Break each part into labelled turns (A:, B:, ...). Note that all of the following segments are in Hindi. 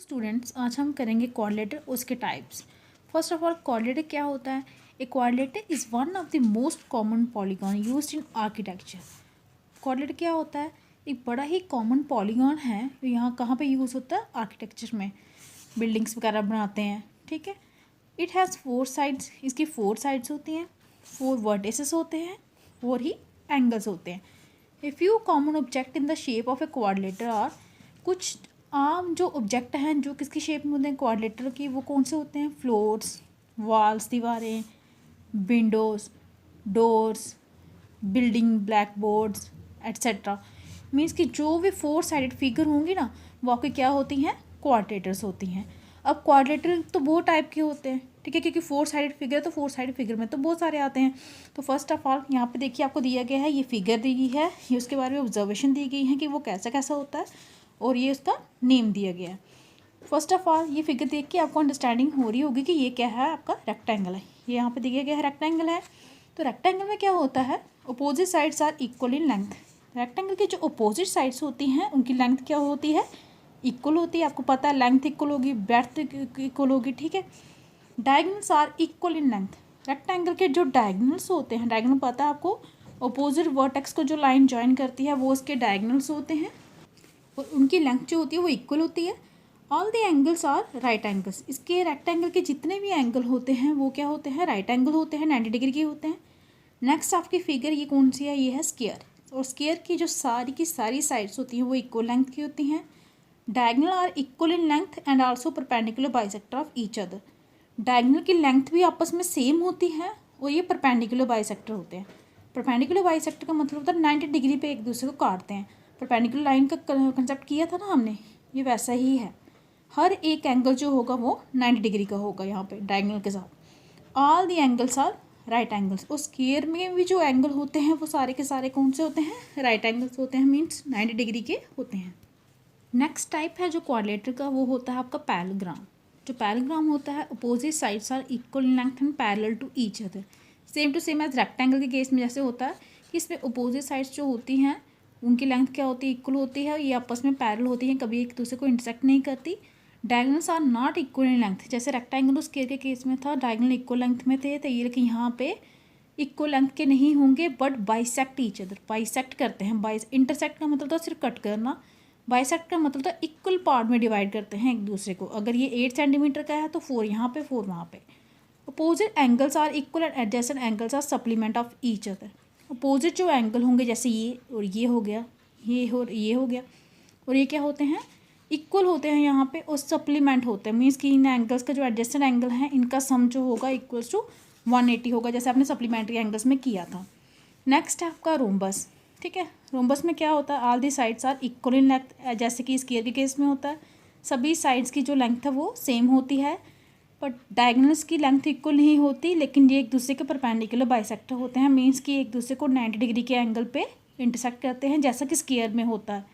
A: स्टूडेंट्स, आज हम करेंगे क्वाड्रिलेटर, उसके types. First of all, quadrilateral क्या होता है? ए quadrilateral is one of the most common polygon used in architecture. Quadrilateral क्या होता है? एक बड़ा ही कॉमन पॉलीगॉन है। यहाँ कहाँ पे यूज़ होता है? आर्किटेक्चर में, बिल्डिंग्स वगैरह बनाते हैं। ठीक है। इट हैज़ 4 साइड्स, इसकी 4 साइड्स होती हैं, 4 वर्टिसेस होते हैं, 4 ही एंगल्स होते हैं। A few common object in the shape of a quadrilateral are, कुछ आम जो ऑब्जेक्ट हैं जो किसकी शेप में होते हैं क्वाड्रिलेटर की, वो कौन से होते हैं? फ्लोर्स, वॉल्स, दीवारें, Windows, doors, building, black boards etcetera. Means कि जो भी 4 साइडेड फिगर होंगी ना, वो आपकी क्या होती हैं? क्वाड्रिलेटर्स होती हैं। अब क्वाड्रिलेटर तो बहुत टाइप के होते हैं, ठीक है, क्योंकि 4 साइडेड फिगर है तो 4 साइडेड फिगर में तो बहुत सारे आते हैं। तो फर्स्ट ऑफ ऑल यहाँ पे देखिए, आपको दिया गया है, ये फिगर दी गई है, ये उसके बारे में ऑब्जर्वेशन दी गई है कि वो कैसा कैसा होता है, और ये उसका नेम दिया गया है। फर्स्ट ऑफ ऑल, ये फिगर देख के आपको अंडरस्टैंडिंग हो रही होगी कि ये क्या है, आपका रेक्टेंगल है। ये यहाँ पे दिया गया है रेक्टेंगल है। तो रेक्टेंगल में क्या होता है? Opposite sides are equal in length. Rectangle की जो अपोजिट साइड्स होती हैं उनकी लेंथ क्या होती है? इक्वल होती है। आपको पता है लेंथ इक्वल होगी, ब्रेड्थ इक्वल होगी, ठीक है। Diagonals are equal in length. Rectangle के जो डायगोनल्स होते हैं, डायगोनल पता है आपको, अपोजिट वर्टेक्स को जो लाइन ज्वाइन करती है वो उसके डायगोनल्स होते हैं, और उनकी लेंथ जो होती है वो इक्वल होती है। All the angles are right angles. इसके रेक्टेंगल के जितने भी एंगल होते हैं वो क्या होते हैं? राइट एंगल होते हैं, 90 डिग्री के होते हैं। नेक्स्ट आपकी फिगर ये कौन सी है? ये है स्क्वायर। और स्क्वायर की जो सारी की सारी साइड्स होती हैं वो इक्वल लेंथ की होती हैं। Diagonal are equal in length and also perpendicular bisector of each other. Diagonal की लेंथ भी आपस में सेम होती है, और ये परपेंडिकुलर बाइसेक्टर होते हैं। परपेंडिकुलर बाइसेक्टर का मतलब होता है 90 डिग्री पे एक दूसरे को काटते हैं। परपेंडिकुलर लाइन का कंसेप्ट किया था ना हमने, ये वैसा ही है। हर एक एंगल जो होगा वो 90 डिग्री का होगा यहाँ पे डायगोनल के साथ। All the angles are right angles. और स्क्वायर में भी जो एंगल होते हैं वो सारे के सारे कौन से होते हैं? राइट एंगल्स होते हैं, मीन्स 90 डिग्री के होते हैं। नेक्स्ट टाइप है जो क्वाड्रिलेटर का, वो होता है आपका पैरेललोग्राम। जो पैरेललोग्राम होता है, opposite sides are equal in length and parallel to each other. Same to same as rectangle के केस में जैसे होता है कि इसमें अपोजिट साइड्स जो होती हैं उनकी लेंथ क्या होती है? इक्वल होती है, ये आपस में पैरेलल होती हैं, कभी एक दूसरे को इंटरसेक्ट नहीं करती। Diagonals are not equal in length. जैसे रेक्टेंगल उस के केस में था, डायगोनल इक्वल लेंथ में थे, तो ये लेकिन यहाँ पे इक्वल लेंथ के नहीं होंगे, but bisect each other. Bisect करते हैं। इंटरसेक्ट का मतलब था सिर्फ कट करना, बाइसेक्ट का मतलब था इक्वल पार्ट में डिवाइड करते हैं एक दूसरे को। अगर ये 8 सेंटीमीटर का है तो 4 यहाँ पे, 4 वहाँ पे। Opposite angles are equal and adjacent angles are supplement of each other. Opposite जो एंगल होंगे, जैसे ये और ये हो गया, ये हो गया, और ये क्या होते हैं? इक्वल होते हैं यहाँ पे, और सप्लीमेंट होते हैं। मीन्स कि इन एंगल्स का जो एडजेसेंट एंगल है इनका सम जो होगा इक्वल्स टू 180 होगा, जैसे आपने सप्लीमेंट्री एंगल्स में किया था। नेक्स्ट है आपका रोम्बस। ठीक है। रोम्बस में क्या होता है? All the sides are equal in length, जैसे कि स्क्वायर के केस में होता है। सभी साइड्स की जो लेंथ है वो सेम होती है, बट डायगोनल्स की लेंथ इक्वल नहीं होती, लेकिन ये एक दूसरे के परपेंडिकुलर बाइसेक्टर होते हैं। मीन्स कि एक दूसरे को 90 डिग्री के एंगल पे इंटरसेक्ट करते हैं, जैसा कि स्क्वायर में होता है।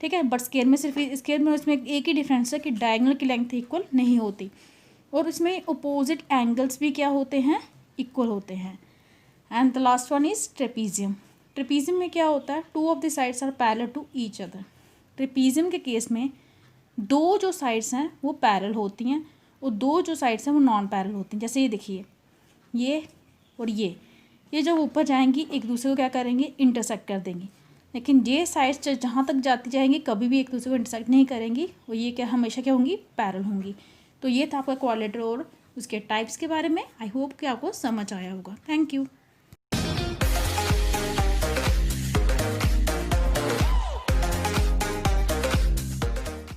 A: ठीक है। बट स्क्वायर में सिर्फ, स्क्वायर में उसमें एक ही डिफरेंस है कि डायगोनल की लेंथ इक्वल नहीं होती, और इसमें अपोजिट एंगल्स भी क्या होते हैं? इक्वल होते हैं। And the last one is trapezium. Trapezium में क्या होता है? 2 of the sides are parallel to each other. Trapezium के केस में 2 जो साइड्स हैं वो पैरेलल होती हैं, और 2 जो साइड्स हैं वो नॉन पैरेलल होती हैं। जैसे ये देखिए, ये और ये जब ऊपर जाएंगी एक दूसरे को क्या करेंगे? इंटरसेक्ट कर देंगी। लेकिन ये साइड्स जहाँ तक जाती जाएंगी कभी भी एक दूसरे को इंटरसेक्ट नहीं करेंगी, और ये क्या हमेशा क्या होंगी? पैरेलल होंगी। तो ये था आपका क्वाड्रिलेटर और उसके टाइप्स के बारे में। आई होप कि आपको समझ आया होगा। Thank you.